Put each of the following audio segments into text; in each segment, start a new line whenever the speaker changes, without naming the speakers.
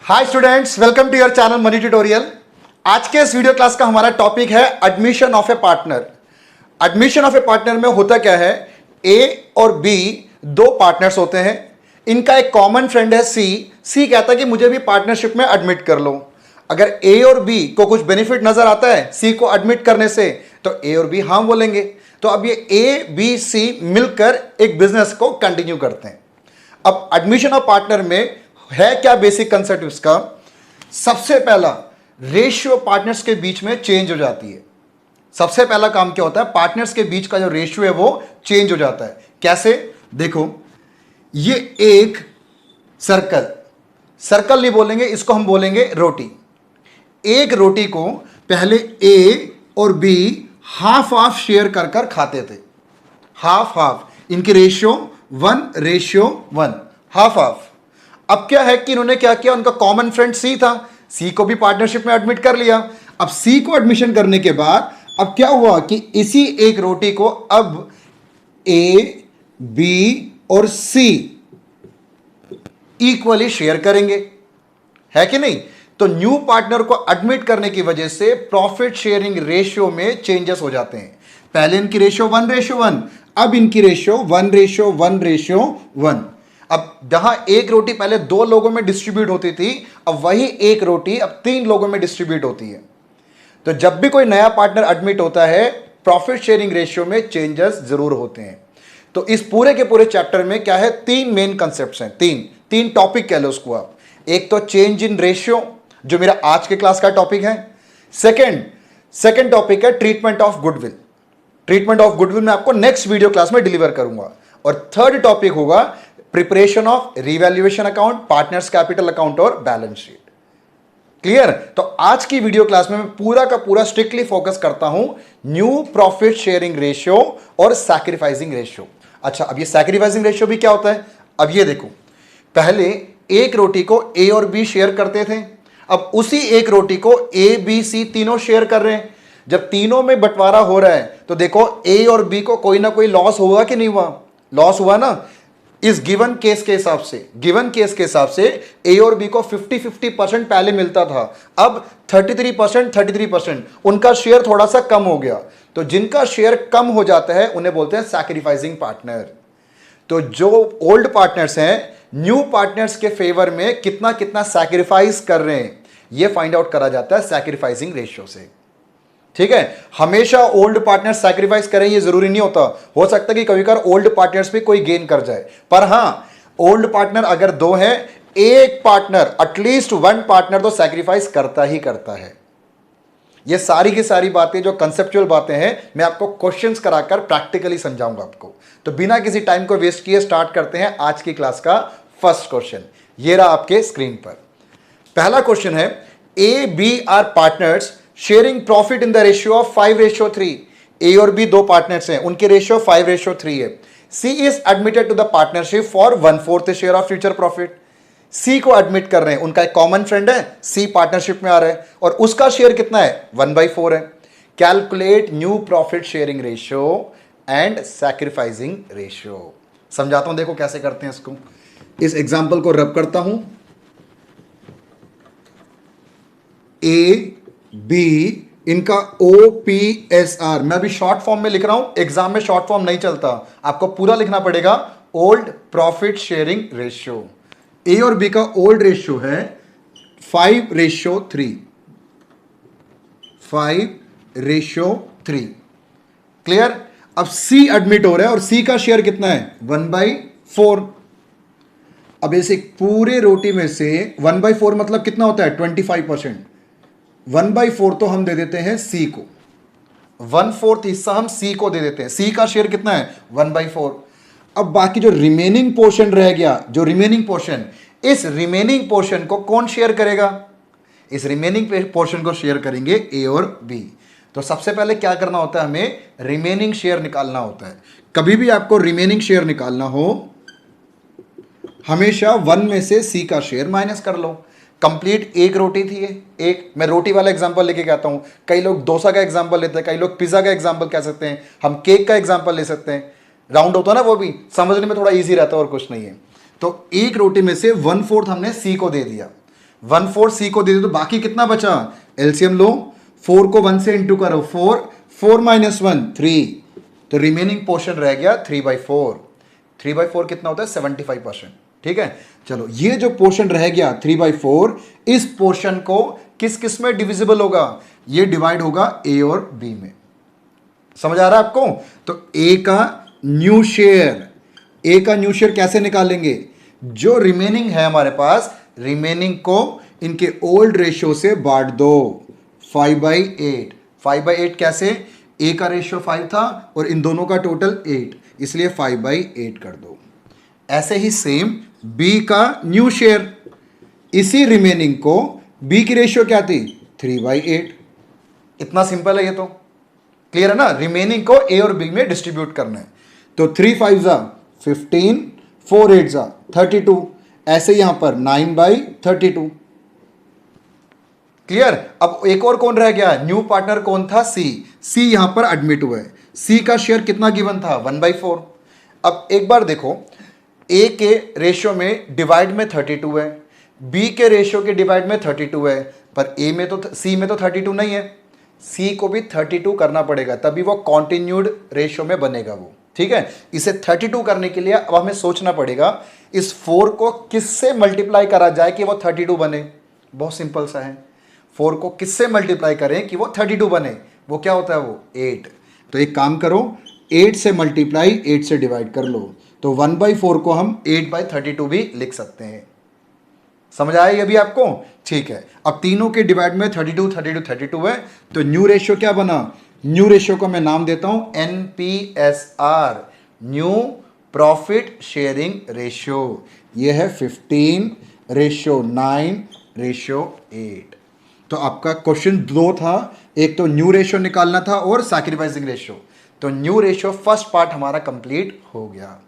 Hi students, welcome to your channel money tutorial. आज के इस वीडियो क्लास का हमारा टॉपिक है admission of a partner. Admission of a partner में होता क्या है, ए और बी दो पार्टनर्स होते हैं। इनका एक कॉमन फ्रेंड है सी। सी कहता है कि मुझे भी पार्टनरशिप में एडमिट कर लो। अगर ए और बी को कुछ बेनिफिट नजर आता है सी को एडमिट करने से, तो ए और बी हाँ बोलेंगे। तो अब ये ए बी सी मिलकर एक बिजनेस को कंटिन्यू करते हैं। अब एडमिशन ऑफ पार्टनर में है क्या बेसिक कंसेप्ट इसका। सबसे पहला, रेशियो पार्टनर्स के बीच में चेंज हो जाती है। सबसे पहला काम क्या होता है, पार्टनर्स के बीच का जो रेशियो है वो चेंज हो जाता है। कैसे, देखो ये एक सर्कल नहीं बोलेंगे, इसको हम बोलेंगे रोटी। एक रोटी को पहले ए और बी हाफ हाफ शेयर कर कर खाते थे। हाफ हाफ, इनकी रेशियो 1:1, हाफ हाफ। अब क्या है कि इन्होंने क्या किया, उनका कॉमन फ्रेंड सी था, सी को भी पार्टनरशिप में एडमिट कर लिया। अब सी को एडमिशन करने के बाद अब क्या हुआ कि इसी एक रोटी को अब ए बी और सी इक्वली शेयर करेंगे, है कि नहीं। तो न्यू पार्टनर को एडमिट करने की वजह से प्रॉफिट शेयरिंग रेशियो में चेंजेस हो जाते हैं। पहले इनकी रेशियो 1:1, अब इनकी रेशियो 1:1:1। अब जहां एक रोटी पहले 2 लोगों में डिस्ट्रीब्यूट होती थी, अब वही एक रोटी अब 3 लोगों में डिस्ट्रीब्यूट होती है। तो जब भी कोई नया पार्टनर एडमिट होता है, प्रॉफिट शेयरिंग रेशियो में चेंजेस जरूर होते हैं। तो इस पूरे के पूरे चैप्टर में क्या है, 3 मेन कंसेप्ट्स हैं, तीन टॉपिक कह लो उसको आप। एक तो चेंज इन रेशियो, जो मेरा आज के क्लास का टॉपिक है। सेकंड टॉपिक है treatment of goodwill. Treatment of goodwill मैं आपको नेक्स्ट वीडियो क्लास में डिलीवर करूंगा। और थर्ड टॉपिक होगा preparation of revaluation account, partners capital account और बैलेंस शीट। क्लियर। तो आज की वीडियो क्लास में मैं पूरा का पूरा स्ट्रिक्टली फोकस करता हूं न्यू प्रॉफिट शेयरिंग रेशियो और सैक्रिफाइसिंग रेशियो। अच्छा, अब ये सैक्रिफाइसिंग रेशियो भी क्या होता है, अब ये देखो। पहले एक रोटी को ए और बी शेयर करते थे, अब उसी एक रोटी को ए बी सी तीनों शेयर कर रहे हैं। जब तीनों में बंटवारा हो रहा है तो देखो ए और बी को कोई ना कोई लॉस होगा कि नहीं हुआ, लॉस हुआ ना। इस गिवन केस के हिसाब से ए और बी को 50-50% पहले मिलता था, अब 33% उनका शेयर थोड़ा सा कम हो गया। तो जिनका शेयर कम हो जाता है उन्हें बोलते हैं सैक्रिफाइसिंग पार्टनर। तो जो ओल्ड पार्टनर्स हैं न्यू पार्टनर्स के फेवर में कितना कितना सैक्रिफाइस कर रहे हैं, यह फाइंड आउट करा जाता है सैक्रिफाइसिंग रेशियो से। ठीक है, हमेशा ओल्ड पार्टनर सैक्रिफाइस करें ये जरूरी नहीं होता। हो सकता है कि कभी कभार ओल्ड पार्टनर्स पे कोई गेन कर जाए, पर हां ओल्ड पार्टनर अगर 2 है, एक पार्टनर एटलीस्ट 1 पार्टनर तो सैक्रिफाइस करता ही करता है। ये सारी की सारी बातें जो कंसेप्चुअल बातें हैं, मैं आपको क्वेश्चंस कराकर प्रैक्टिकली समझाऊंगा आपको। तो बिना किसी टाइम को वेस्ट किए स्टार्ट करते हैं आज की क्लास का फर्स्ट क्वेश्चन। ये रहा आपके स्क्रीन पर। पहला क्वेश्चन है, A B are partners sharing profit in the ratio of 5:3। A और बी 2 पार्टनर्स हैं, उनकी रेशियो 5:3 है। C is admitted to the partnership for 1/4 share of future profit. C को एडमिट कर रहे हैं, उनका एक कॉमन फ्रेंड है, सी पार्टनरशिप में आ रहा है और उसका शेयर कितना है, 1/4 है। Calculate new profit sharing ratio and sacrificing ratio. समझाता हूं, देखो कैसे करते हैं इसको। इस एग्जांपल को रब करता हूं। ए बी इनका OPSR, मैं अभी शॉर्ट फॉर्म में लिख रहा हूं, एग्जाम में शॉर्ट फॉर्म नहीं चलता, आपको पूरा लिखना पड़ेगा। ओल्ड प्रॉफिट शेयरिंग रेशियो, ए और बी का ओल्ड रेशियो है 5:3। 5:3, क्लियर। अब सी एडमिट हो रहा है और सी का शेयर कितना है, 1/4। अब ऐसे पूरे रोटी में से 1/4 मतलब कितना होता है, 25%। 1/4 तो हम दे देते हैं सी को, 1/4 हिस्सा हम सी को दे देते हैं। सी का शेयर कितना है, 1/4। अब बाकी जो रिमेनिंग पोर्शन रह गया, जो रिमेनिंग पोर्शन, इस रिमेनिंग पोर्शन को कौन शेयर करेगा, इस रिमेनिंग पोर्शन को शेयर करेंगे ए और बी। तो सबसे पहले क्या करना होता है, हमें रिमेनिंग शेयर निकालना होता है। कभी भी आपको रिमेनिंग शेयर निकालना हो, हमेशा 1 में से सी का शेयर माइनस कर लो। कंप्लीट एक रोटी थी ये, एक, मैं रोटी वाला एग्जांपल लेके कहता हूं। कई लोग डोसा का एग्जांपल लेते हैं, कई लोग पिज्जा का एग्जांपल कह सकते हैं, हम केक का एग्जांपल ले सकते हैं। राउंड होता है ना, वो भी समझने में थोड़ा इजी रहता है और कुछ नहीं है। तो एक रोटी में से 1/4 हमने सी को दे दिया, 1/4 सी को दे दो तो बाकी कितना बचा, एलसीएम लो, 4 को 1 से इंटू करो, 4 माइनस 1 3, तो रिमेनिंग पोर्शन रह गया 3/4। 3/4 कितना होता है, 75%। ठीक है, चलो ये जो पोर्शन रह गया 3/4, इस पोर्शन को किस किस में डिविजिबल होगा, ये डिवाइड होगा ए और बी में। समझ आ रहा है आपको? तो ए का न्यू शेयर, ए का न्यू शेयर कैसे निकालेंगे, जो रिमेनिंग है हमारे पास, रिमेनिंग को इनके ओल्ड रेशियो से बांट दो, 5/8। 5/8 कैसे, ए का रेशियो 5 था और इन दोनों का टोटल 8, इसलिए 5/8 कर दो। ऐसे ही सेम बी का न्यू शेयर, इसी रिमेनिंग को, बी की रेशियो क्या थी, 3/8। इतना सिंपल है ये तो, क्लियर है ना। रिमेनिंग को ए और बी में डिस्ट्रीब्यूट करना है, तो 3 5 जा 15, 4 8 जा 32, ऐसे यहां पर 9/32। क्लियर। अब एक और कौन रह गया, न्यू पार्टनर कौन था, सी यहां पर एडमिट हुआ है। सी का शेयर कितना गिवन था, 1/4। अब एक बार देखो, ए के रेशियो में डिवाइड में 32 है, बी के रेशियो के डिवाइड में 32 है, पर ए में तो, सी में तो 32 नहीं है, सी को भी 32 करना पड़ेगा, तभी वो कॉन्टिन्यूड रेशियो में बनेगा वो। ठीक है, इसे 32 करने के लिए अब हमें सोचना पड़ेगा इस 4 को किससे मल्टीप्लाई करा जाए कि वो 32 बने। बहुत सिंपल सा है, 4 को किससे मल्टीप्लाई करें कि वो 32 बने, वो क्या होता है, वो 8। तो एक काम करो, 8 से मल्टीप्लाई 8 से डिवाइड कर लो, तो 1/4 को हम 8/32 भी लिख सकते हैं। समझ आया ये भी आपको? ठीक है, अब तीनों के डिवाइड में 32 32 32 है, तो न्यू रेशियो क्या बना, न्यू रेशियो को मैं नाम देता हूं NPSR, new profit sharing ratio. ये है 15:9:8। तो आपका क्वेश्चन 2 था, एक तो न्यू रेशियो निकालना था और सैक्रिफाइसिंग रेशियो। तो न्यू रेशियो फर्स्ट पार्ट हमारा कंप्लीट हो गया।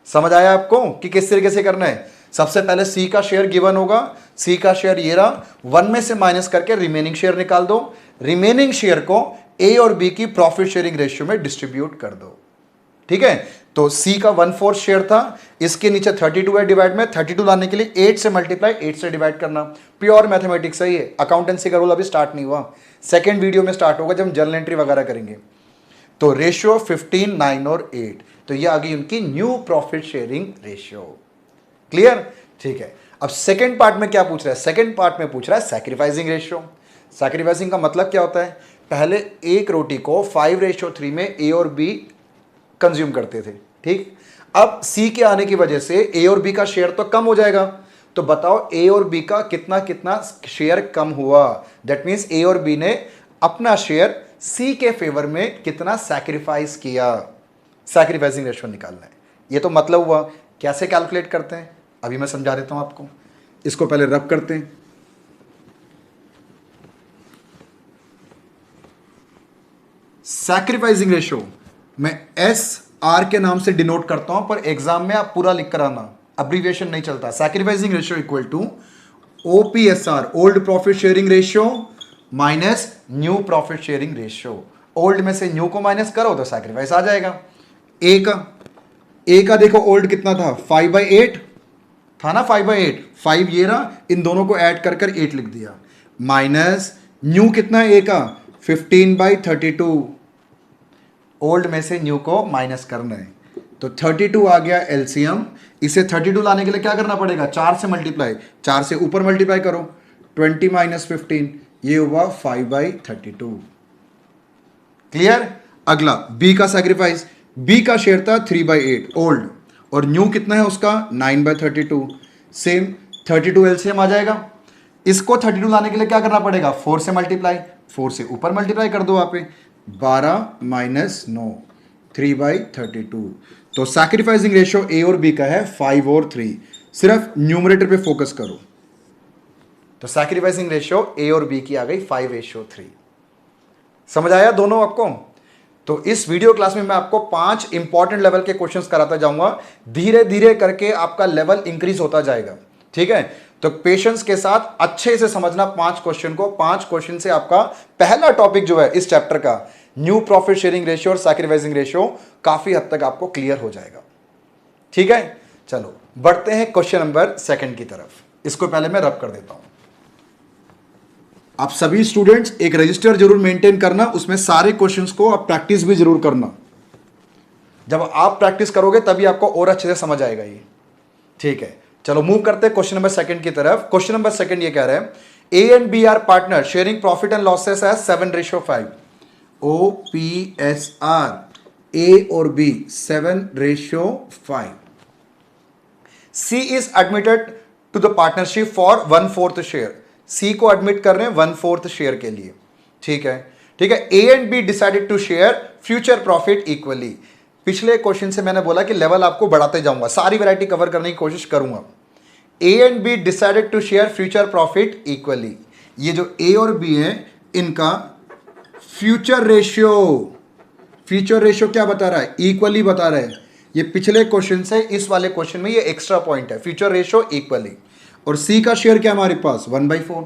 समझ आया आपको कि किस तरीके से करना है। सबसे पहले सी का शेयर गिवन होगा, सी का शेयर ये रहा, 1 में से माइनस करके रिमेनिंग शेयर निकाल दो, रिमेनिंग शेयर को ए और बी की प्रॉफिट शेयरिंग रेशियो में डिस्ट्रीब्यूट कर दो। ठीक है, तो सी का 1/4 शेयर था, इसके नीचे 32 है डिवाइड में, 32 लाने के लिए 8 से मल्टीप्लाई 8 से डिवाइड करना। प्योर मैथमेटिक्स है ये, अकाउंटेंसी का रूल अभी स्टार्ट नहीं हुआ, सेकेंड वीडियो में स्टार्ट होगा जब हम जर्नल एंट्री वगैरह करेंगे। तो रेशियो 15 9 और 8, तो ये आ गई उनकी new profit sharing ratio. Clear. ठीक है, अब सेकंड पार्ट में क्या पूछ रहा है, सेकंड पार्ट में पूछ रहा है सैक्रिफाइसिंग रेशियो। सैक्रिफाइसिंग का मतलब क्या होता है, पहले एक रोटी को 5:3 में ए और बी कंज्यूम करते थे। ठीक, अब सी के आने की वजह से ए और बी का शेयर तो कम हो जाएगा, तो बताओ ए और बी का कितना कितना शेयर कम हुआ। दैट मीन्स ए और बी ने अपना शेयर सी के फेवर में कितना सैक्रिफाइस किया। सैक्रिफाइसिंग रेशियो निकालना है, ये तो मतलब हुआ। कैसे कैलकुलेट करते हैं अभी मैं समझा देता हूं आपको। इसको पहले रब करते हैं, सैक्रिफाइसिंग रेशियो मैं SR के नाम से डिनोट करता हूं, पर एग्जाम में आप पूरा लिख कर आना, अब्रीविएशन नहीं चलता। Sacrificing ratio equal to OPSR, old profit sharing ratio, minus new profit sharing ratio. Old में से न्यू को माइनस करो तो सैक्रिफाइस आ जाएगा। ए का देखो ओल्ड कितना था, 5/8 था ना, 5/8, 5 ये रहा, इन दोनों को ऐड कर कर 8 लिख दिया, माइनस न्यू कितना है ए का, 15/32। ओल्ड में से न्यू को माइनस करना है, तो 32 आ गया एलसीएम। इसे 32 लाने के लिए क्या करना पड़ेगा, 4 से मल्टीप्लाई, 4 से ऊपर मल्टीप्लाई करो, 20 - 15, ये हुआ 5/32। क्लियर। अगला बी का सैक्रिफाइस, बी का शेयर था 3/8 ओल्ड, और न्यू कितना है उसका 9/32। सेम 32 एलसीएम आ जाएगा। इसको 32 लाने के लिए क्या करना पड़ेगा, 4 से मल्टीप्लाई, 4 से ऊपर मल्टीप्लाई कर दो वहां पे, 12 - 9, 3/32। तो सैक्रिफाइसिंग रेशियो ए और बी का है 5 और 3। सिर्फ न्यूमरेटर पे फोकस करो, तो सैक्रिफाइसिंग रेशियो ए और बी की आ गई 5:3। समझ आया दोनों आपको। तो इस वीडियो क्लास में मैं आपको 5 इंपॉर्टेंट लेवल के क्वेश्चंस कराता जाऊंगा, धीरे धीरे करके आपका लेवल इंक्रीज होता जाएगा। ठीक है, तो पेशेंस के साथ अच्छे से समझना 5 क्वेश्चन को। 5 क्वेश्चन से आपका पहला टॉपिक जो है इस चैप्टर का, न्यू प्रॉफिट शेयरिंग रेशियो और सैक्रिफाइसिंग रेशियो, काफी हद तक आपको क्लियर हो जाएगा। ठीक है, चलो बढ़ते हैं क्वेश्चन नंबर 2 की तरफ। इसको पहले मैं रब कर देता हूं। आप सभी स्टूडेंट्स एक रजिस्टर जरूर मेंटेन करना, उसमें सारे क्वेश्चंस को आप प्रैक्टिस भी जरूर करना। जब आप प्रैक्टिस करोगे तभी आपको और अच्छे से समझ आएगा ये। ठीक है, चलो मूव करते हैं क्वेश्चन नंबर सेकंड की तरफ। क्वेश्चन नंबर सेकंड ये कह रहे हैं A and B are partner sharing profit and losses as 7:5। OPSR, A और B 7:5। C is admitted to the partnership for 1/4 share. C को एडमिट कर रहे हैं 1/4 शेयर के लिए। ठीक है, ठीक है। A and B decided to share future profit equally. पिछले क्वेश्चन से मैंने बोला कि लेवल आपको बढ़ाते जाऊंगा, सारी वैरायटी कवर करने की कोशिश करूंगा। A and B decided to share future profit equally. ये जो ए और बी है इनका फ्यूचर रेशियो क्या बता रहा है? इक्वली बता रहा है। ये पिछले क्वेश्चन से इस वाले क्वेश्चन में ये एक्स्ट्रा पॉइंट है, फ्यूचर रेशियो इक्वली। और सी का शेयर क्या हमारे पास 1/4।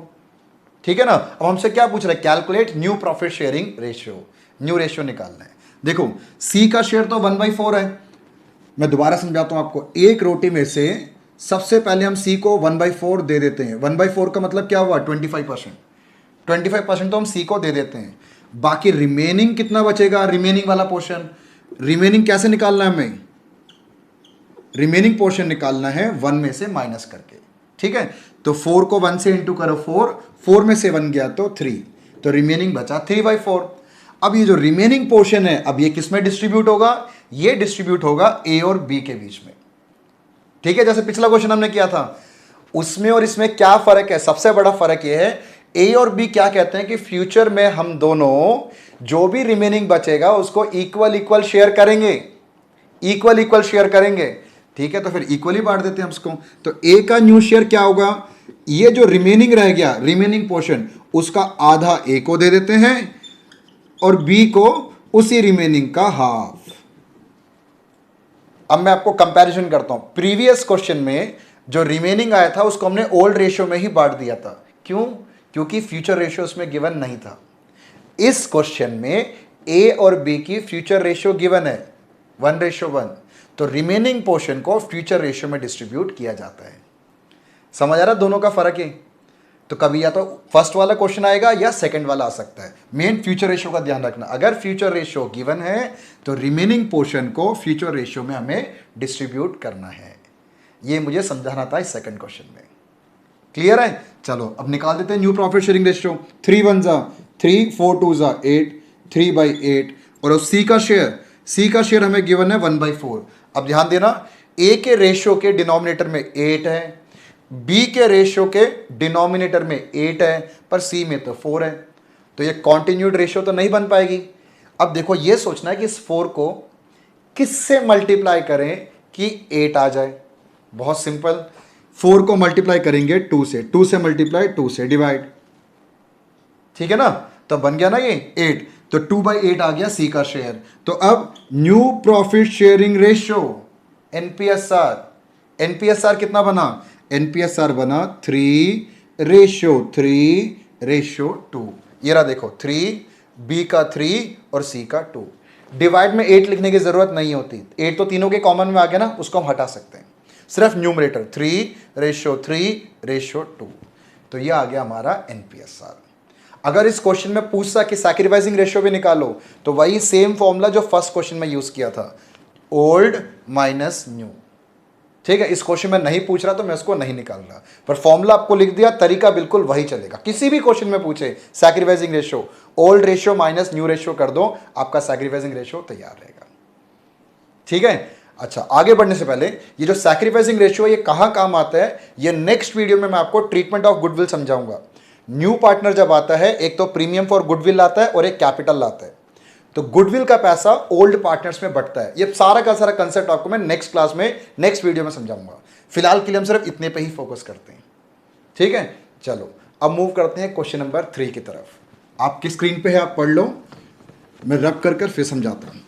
ठीक है ना। अब हमसे क्या पूछ रहा है? Calculate new profit sharing ratio, new ratio निकालना है। देखो सी का शेयर तो 1/4 है। मैं दोबारा समझाता हूं आपको। एक रोटी में से सबसे पहले हम सी को 1/4 दे देते हैं। 1/4 का मतलब क्या हुआ? 25%। 25% तो हम सी को दे देते हैं। बाकी रिमेनिंग कितना बचेगा? रिमेनिंग वाला पोर्शन। रिमेनिंग कैसे निकालना है हमें? रिमेनिंग पोर्शन निकालना है 1 में से माइनस करके। ठीक है, तो 4 को 1 से इंटू करो 4 में से 1 गया तो 3, तो रिमेनिंग बचा 3/4। अब ये जो रिमेनिंग पोर्शन है, अब ये किस में डिस्ट्रीब्यूट होगा? ये डिस्ट्रीब्यूट होगा ए और बी के बीच में। ठीक है, जैसे पिछला क्वेश्चन हमने किया था उसमें और इसमें क्या फर्क है? सबसे बड़ा फर्क ये है ए और बी क्या कहते हैं कि फ्यूचर में हम दोनों जो भी रिमेनिंग बचेगा उसको इक्वल शेयर करेंगे, इक्वल शेयर करेंगे। ठीक है, तो फिर इक्वली बांट देते हैं हम उसको। तो ए का न्यू शेयर क्या होगा? ये जो रिमेनिंग रह गया, रिमेनिंग पोर्शन, उसका आधा ए को दे देते हैं और बी को उसी रिमेनिंग का हाफ। अब मैं आपको कंपैरिजन करता हूं। प्रीवियस क्वेश्चन में जो रिमेनिंग आया था उसको हमने ओल्ड रेशियो में ही बांट दिया था। क्यों? क्योंकि फ्यूचर रेशियो उसमें गिवन नहीं था। इस क्वेश्चन में ए और बी की फ्यूचर रेशियो गिवन है 1:1, तो रिमेनिंग पोर्शन को फ्यूचर रेशियो में डिस्ट्रीब्यूट किया जाता है। समझ आ रहा दोनों का फर्क है? तो कभी या तो फर्स्ट वाला क्वेश्चन आएगा या सेकंड वाला आ सकता है। मेन फ्यूचर रेशियो का ध्यान रखना। अगर फ्यूचर रेशियो गिवन है तो रिमेनिंग पोर्शन को फ्यूचर रेशियो में हमें डिस्ट्रीब्यूट करना है। ये मुझे समझाना था इस सेकंड क्वेश्चन में। क्लियर है? चलो अब निकाल देते हैं न्यू प्रॉफिट शेयरिंग रेशियो। 3 1 3, 4 2 8, 3/8। और सी का शेयर हमें गिवन है 1/4। अब ध्यान देना, ए के रेशियो के डिनोमिनेटर में 8 है, बी के रेशियो के डिनोमिनेटर में 8 है, पर सी में तो 4 है। तो ये कॉन्टिन्यूड रेशियो तो नहीं बन पाएगी। अब देखो ये सोचना है कि इस 4 को किससे मल्टीप्लाई करें कि 8 आ जाए। बहुत सिंपल, 4 को मल्टीप्लाई करेंगे 2 से, 2 से मल्टीप्लाई 2 से डिवाइड। ठीक है ना, तो बन गया ना ये 8, तो 2/8 आ गया सी का शेयर। तो अब न्यू प्रॉफिट शेयरिंग रेशियो एनपीएसआर कितना बना? एनपीएसआर बना 3:2। ये रहा देखो 3, बी का 3 और सी का 2। डिवाइड में 8 लिखने की जरूरत नहीं होती। 8 तो तीनों के कॉमन में आ गया ना, उसको हम हटा सकते हैं। सिर्फ न्यूमरेटर 3:3:2। तो ये आ गया हमारा एनपीएसआर। अगर इस क्वेश्चन में पूछता कि सैक्रिफाइसिंग रेशियो भी निकालो तो वही सेम फॉर्मूला जो फर्स्ट क्वेश्चन में यूज किया था, ओल्ड माइनस न्यू। ठीक है, इस क्वेश्चन में नहीं पूछ रहा तो मैं उसको नहीं निकाल रहा, पर फॉर्मूला आपको लिख दिया, तरीका बिल्कुल वही चलेगा। किसी भी क्वेश्चन में पूछे sacrificing ratio, old ratio minus new ratio कर दो, आपका सैक्रिफाइसिंग रेशियो तैयार रहेगा। ठीक है, अच्छा आगे बढ़ने से पहले ये जो सैक्रिफाइसिंग रेशियो ये कहां काम आता है, ये नेक्स्ट वीडियो में मैं आपको ट्रीटमेंट ऑफ गुडविल समझाऊंगा। न्यू पार्टनर जब आता है, एक तो प्रीमियम फॉर गुडविल आता है और एक कैपिटल आता है। तो गुडविल का पैसा ओल्ड पार्टनर्स में बढ़ता है। ये सारा का सारा कंसेप्ट आपको मैं नेक्स्ट क्लास में, नेक्स्ट वीडियो में समझाऊंगा। फिलहाल के लिए हम सिर्फ इतने पे ही फोकस करते हैं। ठीक है, चलो अब मूव करते हैं क्वेश्चन नंबर 3 की तरफ। आपकी स्क्रीन पे है, आप पढ़ लो, मैं रब कर फिर समझाता हूं।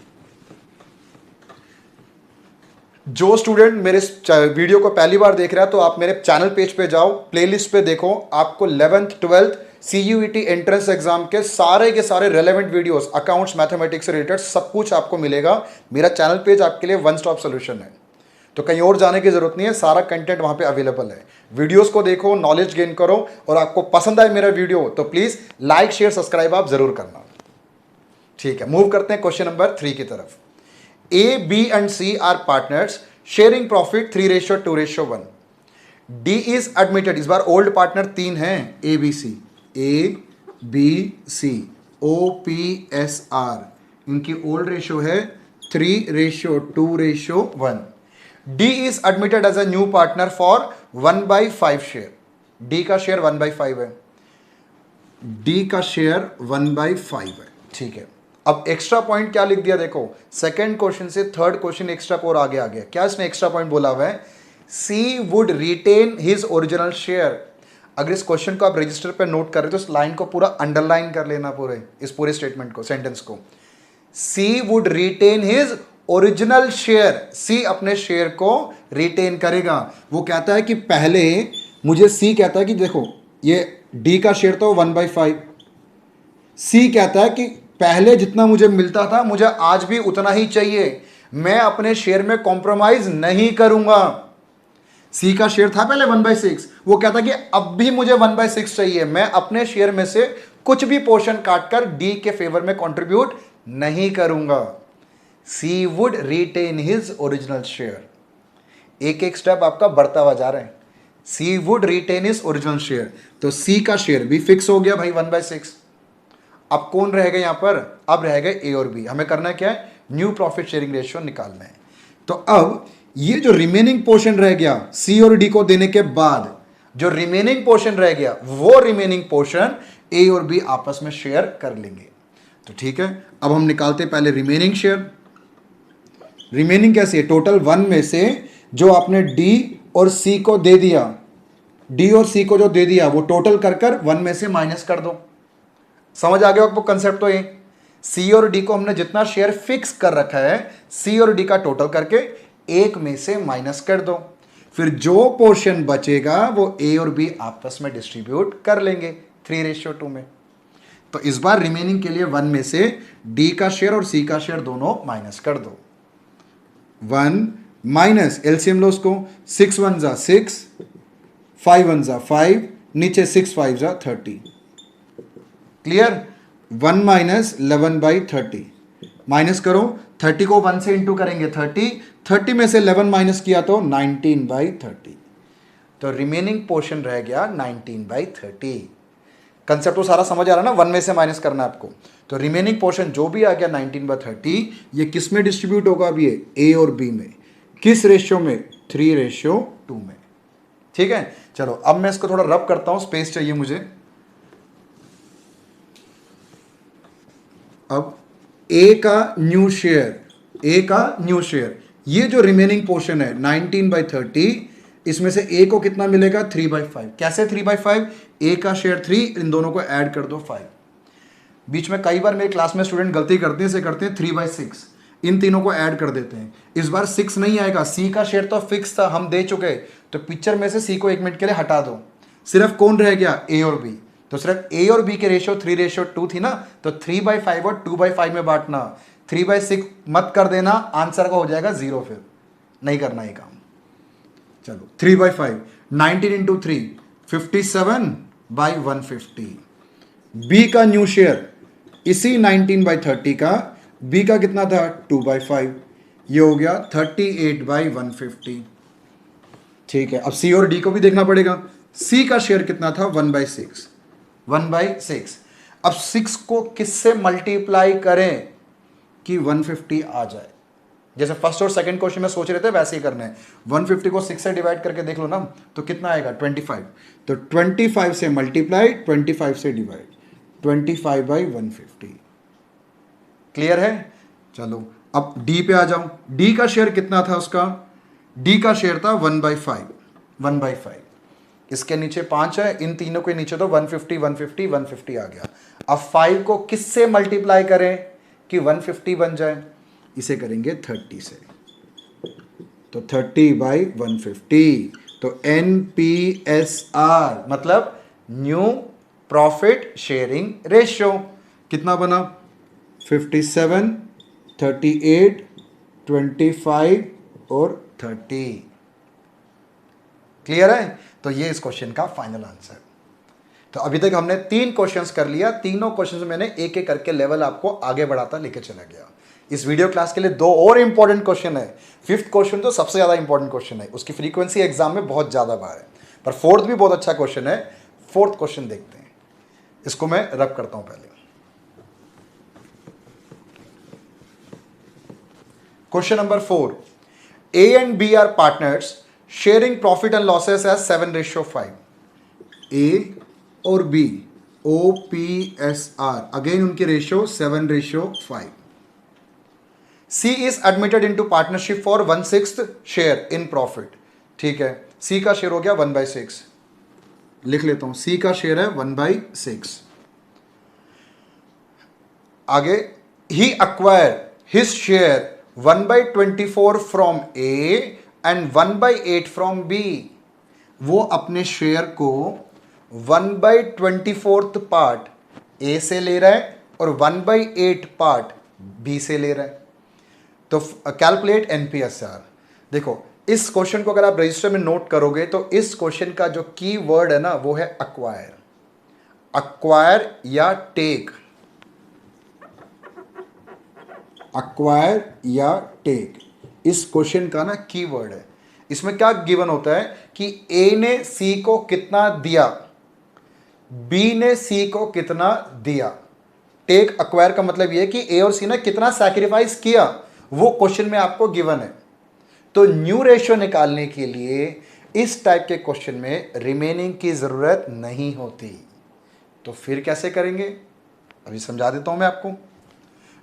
जो स्टूडेंट मेरे वीडियो को पहली बार देख रहा है तो आप मेरे चैनल पेज पे जाओ, प्लेलिस्ट पे देखो, आपको 11th 12th CUET entrance exam के सारे रेलेवेंट वीडियोस, अकाउंट्स मैथमेटिक्स से रिलेटेड सब कुछ आपको मिलेगा। मेरा चैनल पेज आपके लिए वन स्टॉप सोल्यूशन है। तो कहीं और जाने की जरूरत नहीं है, सारा कंटेंट वहां पे अवेलेबल है। वीडियोस को देखो, नॉलेज गेन करो, और आपको पसंद आए मेरा वीडियो तो प्लीज लाइक शेयर सब्सक्राइब आप जरूर करना। ठीक है, मूव करते हैं क्वेश्चन नंबर 3 की तरफ। A, B and C are partners sharing profit 3:2:1। D is admitted, इस बार ओल्ड पार्टनर 3 हैं, A B C, A B C, O P S R, इनकी ओल्ड रेशियो है 3:2:1। D is admitted as a new partner for 1/5 share. D का share 1/5 है, D का share 1/5 है। ठीक है, अब एक्स्ट्रा पॉइंट क्या लिख दिया देखो, सेकंड क्वेश्चन से थर्ड क्वेश्चन एक्स्ट्रा और आगे आ गया। क्या इसमें एक्स्ट्रा पॉइंट बोला हुआ है? C would retain his original share. अगर इस क्वेश्चन को आप रजिस्टर पर नोट कर रहे हो तो इस लाइन को पूरा अंडरलाइन कर लेना, पूरे इस पूरे स्टेटमेंट को, सेंटेंस को। C would retain his original share, C अपने शेयर को रिटेन करेगा। वो कहता है कि पहले मुझे, सी कहता है कि देखो ये डी का शेयर तो 1/5, सी कहता है कि पहले जितना मुझे मिलता था मुझे आज भी उतना ही चाहिए, मैं अपने शेयर में कॉम्प्रोमाइज नहीं करूंगा। सी का शेयर था पहले 1/6, वो कहता कि अब भी मुझे 1/6 चाहिए, मैं अपने शेयर में से कुछ भी पोर्शन काटकर डी के फेवर में कंट्रीब्यूट नहीं करूंगा। C would retain his original share. एक एक स्टेप आपका बढ़ता हुआ जा रहा है। C would retain his original share, तो सी का शेयर भी फिक्स हो गया भाई 1/6। अब कौन रहेगा यहां पर? अब रहेगा ए और बी। हमें करना क्या है? न्यू प्रॉफिट शेयरिंग रेशियो निकालना है। तो अब ये जो रिमेनिंग पोर्शन रह गया सी और डी को देने के बाद, जो रिमेनिंग पोर्शन रह गया वो रिमेनिंग पोर्शन ए और बी आपस में शेयर कर लेंगे। तो ठीक है, अब हम निकालते पहले रिमेनिंग शेयर। रिमेनिंग कैसे है? टोटल 1 में से जो आपने डी और सी को दे दिया, डी और सी को जो दे दिया वो टोटल कर कर 1 में से माइनस कर दो। समझ आ गया आपको कंसेप्ट? तो ये सी और डी को हमने जितना शेयर फिक्स कर रखा है, सी और डी का टोटल करके 1 में से माइनस कर दो, फिर जो पोर्शन बचेगा वो ए और बी आपस में डिस्ट्रीब्यूट कर लेंगे 3:2 में। तो इस बार रिमेनिंग के लिए 1 में से डी का शेयर और सी का शेयर दोनों माइनस कर दो। 1 माइनस एलसीएम लो उसको, 6 1 जा 6, 5 1 जा 5, नीचे 6 5 जा 30। क्लियर? 1 माइनस 11/30, माइनस करो, 30 को 1 से इंटू करेंगे 30 में से 11 माइनस किया तो 19/30। तो रिमेनिंग पोर्शन रह गया 19/30। कंसेप्ट तो सारा समझ आ रहा है ना? 1 में से माइनस करना है आपको। तो रिमेनिंग पोर्शन जो भी आ गया 19/30, ये किस में डिस्ट्रीब्यूट होगा? अब ये ए और बी में। किस रेशियो में? 3:2 में। ठीक है, चलो अब मैं इसको थोड़ा रब करता हूं, स्पेस चाहिए मुझे। अब ए का न्यू शेयर, ए का न्यू शेयर, ये जो रिमेनिंग पोर्शन है 19/30, इसमें से ए को कितना मिलेगा? 3/5। कैसे 3/5? ए का शेयर 3, इन दोनों को ऐड कर दो 5। बीच में कई बार मेरे क्लास में स्टूडेंट गलती करते हैं, इसे करते हैं 3/6, इन तीनों को ऐड कर देते हैं। इस बार 6 नहीं आएगा, सी का शेयर तो फिक्स था, हम दे चुके, तो पिक्चर में से सी को 1 मिनट के लिए हटा दो। सिर्फ कौन रह गया? ए और बी। तो सिर्फ ए और बी के रेशियो 3:2 थी ना, तो 3/5 और 2/5 में बांटना। 3/6 मत कर देना, आंसर का हो जाएगा 0, फिर नहीं करना ये काम। चलो 3/5, 19 इंटू 3, 57/150। बी का न्यू शेयर इसी 19/30 का, बी का कितना था? 2/5, ये हो गया 38/150। ठीक है, अब सी और डी को भी देखना पड़ेगा। सी का शेयर कितना था? 1/6, 1/6। अब 6 को किससे मल्टीप्लाई करें कि 150 आ जाए? जैसे फर्स्ट और सेकंड क्वेश्चन में सोच रहे थे वैसे ही करना है। 150 को 6 से डिवाइड करके देख लो ना, तो कितना आएगा? 25। तो 25 से मल्टीप्लाई, 25 से डिवाइड, 25/150। क्लियर है? चलो अब डी पे आ जाओ। डी का शेयर कितना था उसका? डी का शेयर था 1/5, 1/5। इसके नीचे 5 है, इन तीनों के नीचे तो 150 150 150 आ गया। अब 5 को किससे मल्टीप्लाई करें कि 150 बन जाए? इसे करेंगे 30 से, तो 30/150। तो NPSR मतलब न्यू प्रॉफिट शेयरिंग रेशियो कितना बना? 57, 38, 25 और 30। क्लियर है? तो ये इस क्वेश्चन का फाइनल आंसर। तो अभी तक हमने 3 क्वेश्चंस कर लिया, तीनों क्वेश्चंस मैंने एक एक करके लेवल आपको आगे बढ़ाता लेके चला गया। इस वीडियो क्लास के लिए 2 और इंपॉर्टेंट क्वेश्चन है। 5th क्वेश्चन तो सबसे ज्यादा इंपॉर्टेंट क्वेश्चन है, उसकी फ्रीक्वेंसी एग्जाम में बहुत ज्यादा बार है, पर 4th भी बहुत अच्छा क्वेश्चन है। 4th क्वेश्चन देखते हैं, इसको मैं रब करता हूं पहले। Question number 4, A and B are partners sharing profit and losses as 7:5। A और B OPSR, अगेन उनकी ratio 7:5। C is admitted into partnership for 1/6 share in profit. ठीक है, C का शेयर हो गया 1/6, लिख लेता हूं, C का शेयर है 1/6। आगे, he acquire his share 1/24 from A and 1/8 from B। वो अपने शेयर को 1/24 पार्ट A से ले रहा है और 1/8 पार्ट B से ले रहा है। तो कैलकुलेट NPSR। देखो, इस क्वेश्चन को अगर आप रजिस्टर में नोट करोगे तो इस क्वेश्चन का जो की वर्ड है ना वो है अक्वायर। अक्वायर या टेक, अक्वायर या टेक इस क्वेश्चन का ना कीवर्ड है। इसमें क्या गिवन होता है कि ए ने सी को कितना दिया, बी ने सी को कितना दिया। टेक अक्वायर का मतलब यह कि ए और सी ने कितना सैक्रिफाइस किया, वो क्वेश्चन में आपको गिवन है। तो न्यू रेशियो निकालने के लिए इस टाइप के क्वेश्चन में रिमेनिंग की जरूरत नहीं होती। तो फिर कैसे करेंगे, अभी समझा देता हूं मैं आपको।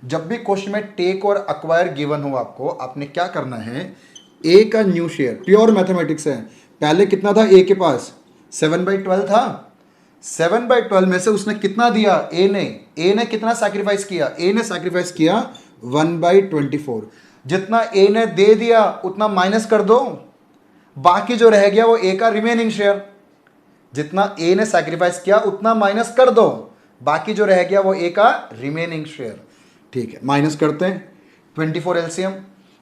जब भी क्वेश्चन में टेक और अक्वायर गिवन हो आपको, आपने क्या करना है, ए का न्यू शेयर, प्योर मैथमेटिक्स है। पहले कितना था ए के पास, 7/12 था। 7/12 में से उसने कितना दिया, ए ने कितना सैक्रिफाइस किया, ए ने सैक्रिफाइस किया 1/24। जितना ए ने दे दिया उतना माइनस कर दो, बाकी जो रह गया वो ए का रिमेनिंग शेयर। जितना ए ने सैक्रिफाइस किया उतना माइनस कर दो, बाकी जो रह गया वो ए का रिमेनिंग शेयर। ठीक है, माइनस करते हैं। 24 एलसीएम,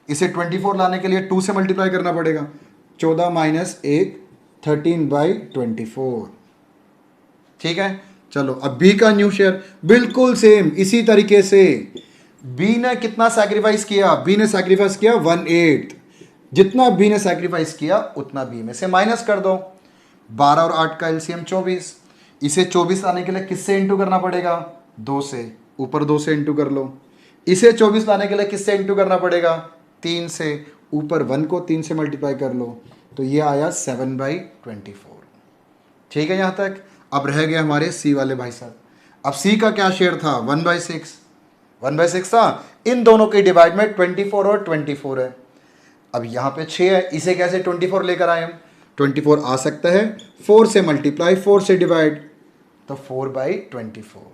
इसे 24 लाने के लिए 2 से मल्टीप्लाई करना पड़ेगा। 14 - 1 13/24। ठीक है, चलो अब बी का न्यू शेयर बिल्कुल सेम इसी तरीके से। बी ने कितना सैक्रिफाइस किया, बी ने सैक्रिफाइस किया 1/8। जितना बी ने सैक्रिफाइस किया उतना बी में से माइनस कर दो। 12 और 8 का एलसीएम 24। इसे 24 लाने के लिए किससे इंटू करना पड़ेगा, 2 से। ऊपर 2 से इंटू कर लो। इसे 24 लाने के लिए किससे इंटू करना पड़ेगा, 3 से। ऊपर 1 को 3 से मल्टीप्लाई कर लो, तो ये आया 7/24। ठीक है यहां तक। अब रह गए हमारे सी वाले भाई साहब। अब सी का क्या शेयर था, 1/6। 1/6 था। इन दोनों के डिवाइड में 24 और 24 है। अब यहां पे 6 है, इसे कैसे 24 लेकर आए हम, 24 आ सकता है 4 से मल्टीप्लाई 4 से डिवाइड, तो 4/24।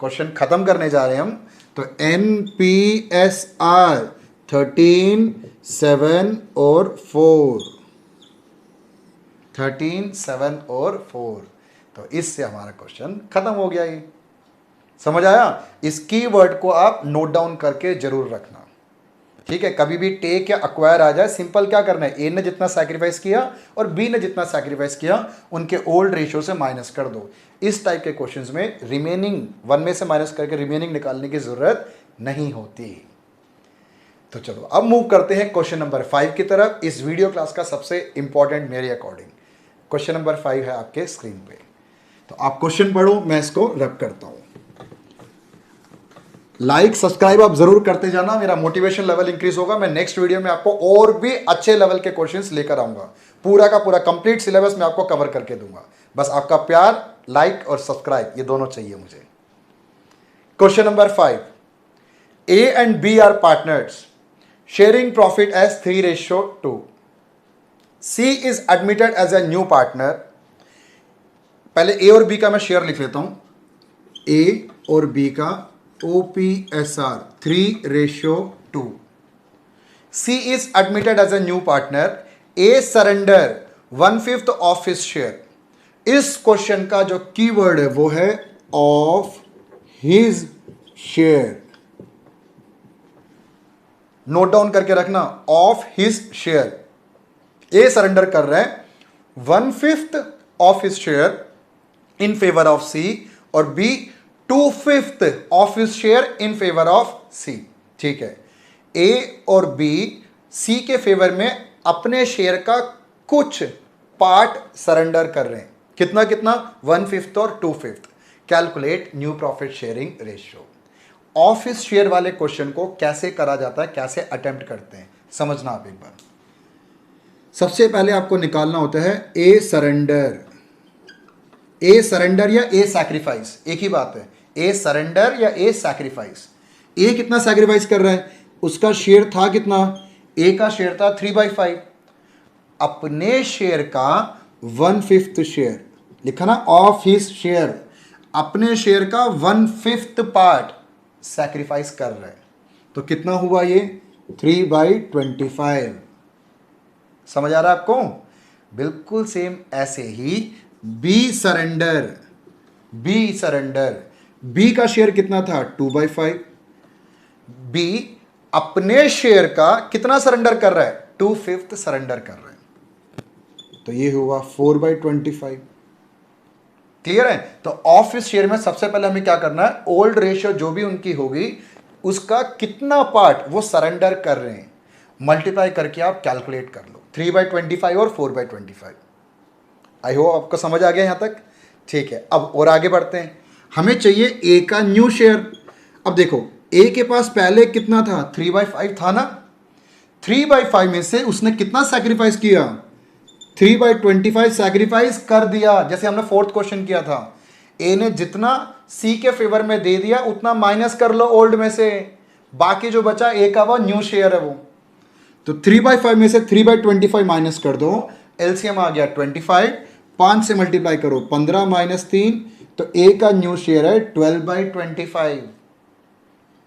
क्वेश्चन खत्म करने जा रहे हैं हम। तो NPSR 13, 7 और 4, 13, 7 और 4। तो इससे हमारा क्वेश्चन खत्म हो गया। ये समझ आया। इस कीवर्ड को आप नोट डाउन करके जरूर रखना। ठीक है, कभी भी टेक या अक्वायर आ जाए, सिंपल क्या करना है, ए ने जितना सैक्रिफाइस किया और बी ने जितना सैक्रिफाइस किया उनके ओल्ड रेशियो से माइनस कर दो। इस टाइप के क्वेश्चंस में रिमेनिंग 1 में से माइनस करके रिमेनिंग निकालने की जरूरत नहीं होती। तो चलो अब मूव करते हैं क्वेश्चन नंबर 5 की तरफ। इस वीडियो क्लास का सबसे इंपॉर्टेंट मेरे अकॉर्डिंग क्वेश्चन नंबर 5 है आपके स्क्रीन पे। तो आप क्वेश्चन पढ़ो, मैं इसको रब करता हूं। लाइक सब्सक्राइब आप जरूर करते जाना, मेरा मोटिवेशन लेवल इंक्रीज होगा। मैं नेक्स्ट वीडियो में आपको और भी अच्छे लेवल के क्वेश्चंस लेकर आऊंगा। पूरा का पूरा कंप्लीट सिलेबस मैं आपको कवर करके दूंगा। बस आपका प्यार, लाइक और सब्सक्राइब ये दोनों चाहिए मुझे। Question number 5, A and B are partners sharing profit as 3:2। C is admitted as a new partner। पहले A और B का मैं शेयर लिख लेता हूं। A और B का OPSR 3:2। C is admitted as a new partner। A surrender 1/5 of his share। इस क्वेश्चन का जो कीवर्ड है वो है of his share. Note down करके रखना, of his share. A surrender कर रहे हैं 1/5 of his share in favour of C, और B 2/5 of his share in favour of C. ठीक है, ए और बी सी के फेवर में अपने शेयर का कुछ पार्ट सरेंडर कर रहे हैं। कितना कितना? 1/5 और 2/5। Calculate new profit sharing ratio. Office share वाले क्वेश्चन को कैसे करा जाता है, कैसे अटेम्प्ट करते हैं, समझना आप एक बार। सबसे पहले आपको निकालना होता है ए सरेंडर। ए सरेंडर या ए सैक्रिफाइस एक ही बात है। ए सरेंडर या ए सैक्रिफाइस। ए कितना सैक्रिफाइस कर रहा है? उसका शेयर था कितना? ए का शेयर था 3/5। अपने शेयर का 1/5 शेयर लिखा ना, ऑफ हिज शेयर, अपने शेयर का 1/5 पार्ट सैक्रिफाइस कर रहे हैं। तो कितना हुआ ये? 3/25। समझ आ रहा है आपको? बिल्कुल सेम ऐसे ही B surrender. B surrender, B का शेयर कितना था? 2/5। बी अपने शेयर का कितना सरेंडर कर रहा है? 2/5 सरेंडर कर रहा है। तो ये हुआ 4/25। क्लियर है? तो ऑफिस शेयर में सबसे पहले हमें क्या करना है, ओल्ड रेशियो जो भी उनकी होगी उसका कितना पार्ट वो सरेंडर कर रहे हैं, मल्टीप्लाई करके आप कैलकुलेट कर लो 3/25 और 4/25। आई होप आपको समझ आ गया यहां तक। ठीक है, अब और आगे बढ़ते हैं। हमें चाहिए ए का न्यू शेयर। अब देखो ए के पास पहले कितना था? 3/5 था ना। 3/5 में से उसने कितना सैक्रिफाइस किया? 3/25 सैक्रिफाइस कर दिया। जैसे हमने फोर्थ क्वेश्चन किया था, ए ने जितना सी के फेवर में दे दिया उतना माइनस कर लो ओल्ड में से, बाकी जो बचा ए का वो न्यू शेयर है वो। तो 3/5 में से 3/25 माइनस कर दो, एलसीएम आ गया 25। 5 से मल्टीप्लाई करो 15 - 3, तो ए का न्यू शेयर है 12/25।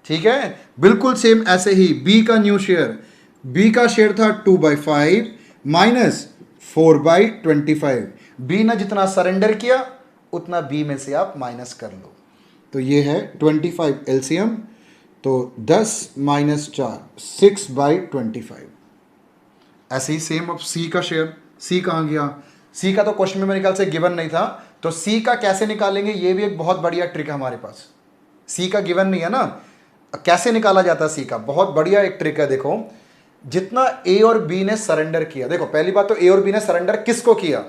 ठीक है, बिल्कुल सेम ऐसे ही बी का न्यू शेयर। बी का शेयर था 2/5 माइनस 4/25। बी ने जितना सरेंडर किया उतना बी में से आप माइनस कर लो, तो ये है 25 एलसीएम। तो 10 - 4 6/25। ऐसे ही सेम अब सी का शेयर। सी कहाँ गया? सी का तो क्वेश्चन में मेरे ख्याल से गिवन नहीं था, तो सी का कैसे निकालेंगे, ये भी एक बहुत बढ़िया ट्रिक है हमारे पास। सी का गिवन नहीं है ना, कैसे निकाला जाता है सी का? बहुत बढ़िया एक ट्रिक है। देखो जितना ए और बी ने सरेंडर किया, देखो पहली बात तो ए और बी ने सरेंडर किसको किया?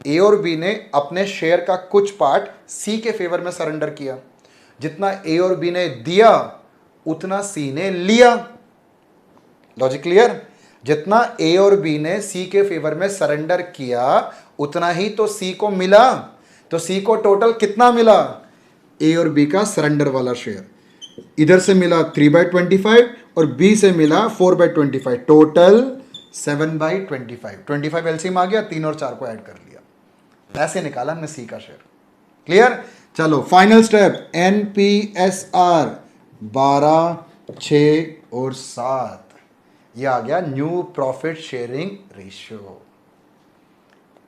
ए और बी ने अपने शेयर का कुछ पार्ट सी के फेवर में सरेंडर किया। जितना ए और बी ने दिया उतना सी ने लिया। Logic clear? जितना ए और बी ने सी के फेवर में सरेंडर किया उतना ही तो सी को मिला। तो सी को टोटल कितना मिला? ए और बी का सरेंडर वाला शेयर इधर से मिला 3/25 और बी से मिला 4/25, टोटल 7/25। 25 एलसीएम आ गया, 3 और 4 को ऐड कर लिया। ऐसे निकाला हमने सी का शेयर। क्लियर? चलो फाइनल स्टेप, एनपीएसआर 12, 6 और 7। ये आ गया new profit sharing ratio.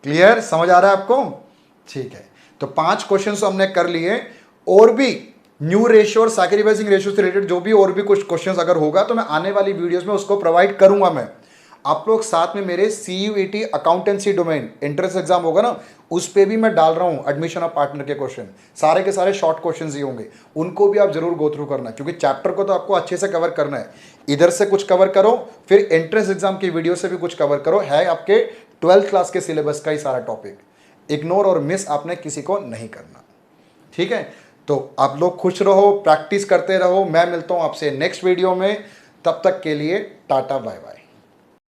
Clear? समझ आ रहा है आपको? ठीक है, तो 5 क्वेश्चन तो हमने कर लिए। और भी न्यू रेशियो और सैक्रिफाइसिंग रेशियो से रिलेटेड जो भी और भी कुछ क्वेश्चंस अगर होगा तो मैं आने वाली वीडियोस में उसको प्रोवाइड करूंगा। मैं आप लोग साथ में मेरे CUET accountancy domain entrance exam होगा ना, उस पे भी मैं डाल रहा हूं एडमिशन ऑफ पार्टनर के क्वेश्चन। सारे के सारे शॉर्ट क्वेश्चंस ही होंगे, उनको भी आप जरूर गो थ्रू करना, क्योंकि चैप्टर को तो आपको अच्छे से कवर करना है। इधर से कुछ कवर करो, फिर एंट्रेंस एग्जाम की वीडियो से भी कुछ कवर करो। है आपके 12th क्लास के सिलेबस का ही सारा टॉपिक। इग्नोर और मिस आपने किसी को नहीं करना। ठीक है, तो आप लोग खुश रहो, प्रैक्टिस करते रहो। मैं मिलता हूं आपसे नेक्स्ट वीडियो में, तब तक के लिए टाटा बाय बाय।